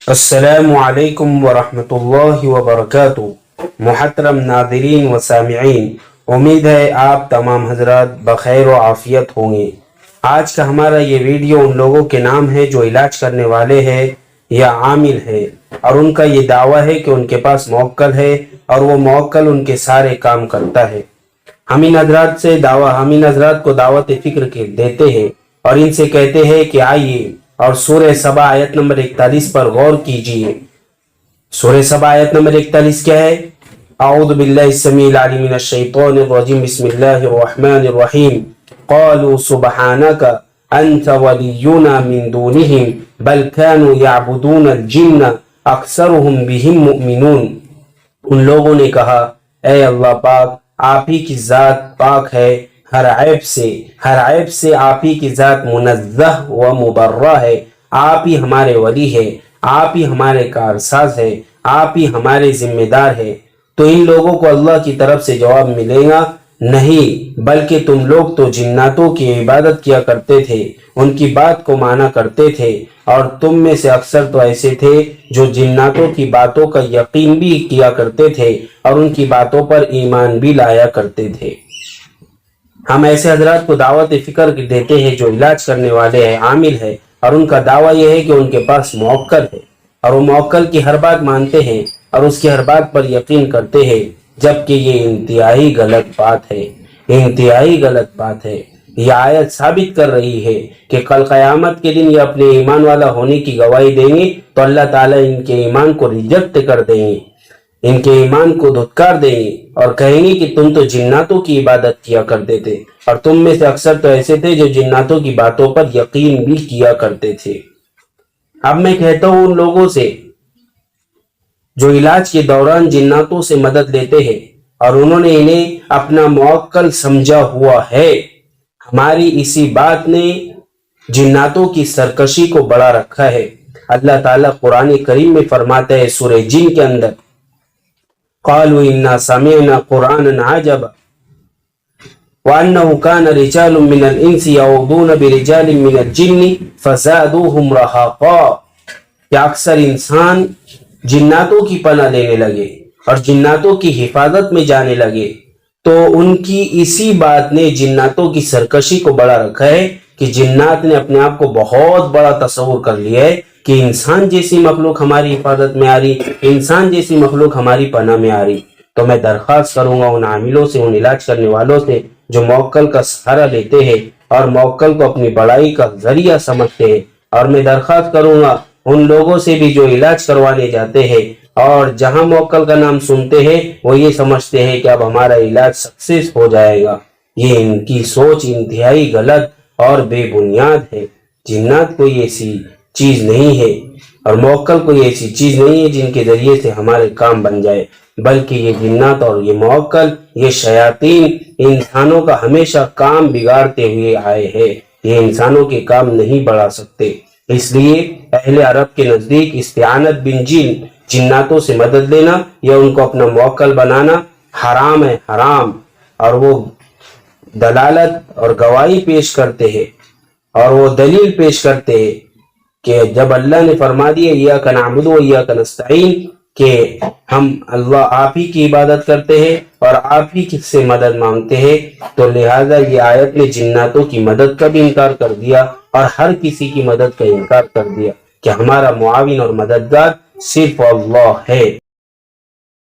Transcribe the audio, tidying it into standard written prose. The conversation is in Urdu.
السلام علیکم ورحمۃ اللہ وبرکاتہ۔ محترم ناظرین و سامعین، امید ہے آپ تمام حضرات بخیر و عافیت ہوں گے۔ آج کا ہمارا یہ ویڈیو ان لوگوں کے نام ہے جو علاج کرنے والے ہیں یا عامل ہے، اور ان کا یہ دعویٰ ہے کہ ان کے پاس موکل ہے اور وہ موکل ان کے سارے کام کرتا ہے۔ ہم ان حضرات کو دعوت فکر کے دیتے ہیں اور ان سے کہتے ہیں کہ آئیے اور سورہ سبا آیت نمبر 41 پر غور کیجئے۔ سورہ سبا آیت نمبر 41 کیا ہے؟ اعوذ باللہ السمیع العلیم من الشیطان الرجیم، بسم اللہ الرحمن الرحیم۔ قالوا سبحانک انت ولینا من دونہم بل كانوا یعبدون الجن اکثرهم بهم مؤمنون۔ ان لوگوں نے کہا، اے اللہ پاک، آپ ہی کی ذات پاک ہے ہر عیب سے آپ ہی کی ذات منزہ و مبرہ ہے۔ آپ ہی ہمارے ولی ہے، آپ ہی ہمارے کارساز ہے، آپ ہی ہمارے ذمہ دار ہے۔ تو ان لوگوں کو اللہ کی طرف سے جواب ملے گا، نہیں، بلکہ تم لوگ تو جناتوں کی عبادت کیا کرتے تھے، ان کی بات کو مانا کرتے تھے، اور تم میں سے اکثر تو ایسے تھے جو جناتوں کی باتوں کا یقین بھی کیا کرتے تھے اور ان کی باتوں پر ایمان بھی لایا کرتے تھے۔ ہم ایسے حضرات کو دعوت فکر دیتے ہیں جو علاج کرنے والے ہیں، عامل ہے، اور ان کا دعویٰ یہ ہے کہ ان کے پاس موکل ہے اور وہ موکل کی ہر بات مانتے ہیں اور اس کی ہر بات پر یقین کرتے ہیں، جبکہ یہ انتہائی غلط بات ہے، انتہائی غلط بات ہے۔ یہ آیت ثابت کر رہی ہے کہ کل قیامت کے دن یہ اپنے ایمان والا ہونے کی گواہی دیں گے تو اللہ تعالیٰ ان کے ایمان کو ریجیکٹ کر دیں گے، ان کے ایمان کو دھتکار دیں گے اور کہیں گے کہ تم تو جناتوں کی عبادت کیا کرتے تھے، اور تم میں سے اکثر تو ایسے تھے جو جناتوں کی باتوں پر یقین بھی کیا کرتے تھے۔ اب میں کہتا ہوں ان لوگوں سے جو علاج کے دوران جناتوں سے مدد لیتے ہیں اور انہوں نے انہیں اپنا موکل سمجھا ہوا ہے، ہماری اسی بات نے جناتوں کی سرکشی کو بڑھا رکھا ہے۔ اللہ تعالیٰ قرآن کریم میں فرماتا ہے سورہ جن کے اندر، قالوا انا سمعنا قرآنا عجبا وانه كان رجال من الانس يعوذون برجال من الجن فزادوهم رهقا، کہ اکثر انسان جناتوں کی پناہ لینے لگے اور جناتوں کی حفاظت میں جانے لگے، تو ان کی اسی بات نے جناتوں کی سرکشی کو بڑھا رکھا ہے کہ جنات نے اپنے آپ کو بہت بڑا تصور کر لیا ہے کہ انسان جیسی مخلوق ہماری حفاظت میں آ رہی، انسان جیسی مخلوق ہماری پناہ میں آ رہی۔ تو میں درخواست کروں گا ان عاملوں سے، ان علاج کرنے والوں سے جو موکل کا سہارا لیتے ہیں اور موکل کو اپنی بڑائی کا ذریعہ سمجھتے ہیں، اور میں درخواست کروں گا ان لوگوں سے بھی جو علاج کروانے جاتے ہیں اور جہاں موکل کا نام سنتے ہیں وہ یہ سمجھتے ہیں کہ اب ہمارا علاج سکسیس ہو جائے گا۔ یہ ان کی سوچ انتہائی غلط اور بے بنیاد ہے۔ جنات کوئی ایسی چیز نہیں ہے اور موکل کوئی ایسی چیز نہیں ہے جن کے ذریعے سے ہمارے کام بن جائے، بلکہ یہ جنات اور یہ موکل، یہ شیاطین انسانوں کا ہمیشہ کام بگاڑتے ہوئے آئے ہیں، یہ انسانوں کے کام نہیں بڑھا سکتے۔ اس لیے اہل عرب کے نزدیک استعانت بن جن، جناتوں سے مدد لینا یا ان کو اپنا موکل بنانا حرام ہے، حرام۔ اور وہ دلالت اور گواہی پیش کرتے ہیں اور وہ دلیل پیش کرتے ہیں کہ جب اللہ نے فرما دیا ایاک نعبد و ایاک نستعین کہ ہم اللہ آپ ہی کی عبادت کرتے ہیں اور آپ ہی سے مدد مانگتے ہیں، تو لہذا یہ آیت نے جناتوں کی مدد کا بھی انکار کر دیا اور ہر کسی کی مدد کا انکار کر دیا کہ ہمارا معاون اور مددگار صرف اللہ ہے۔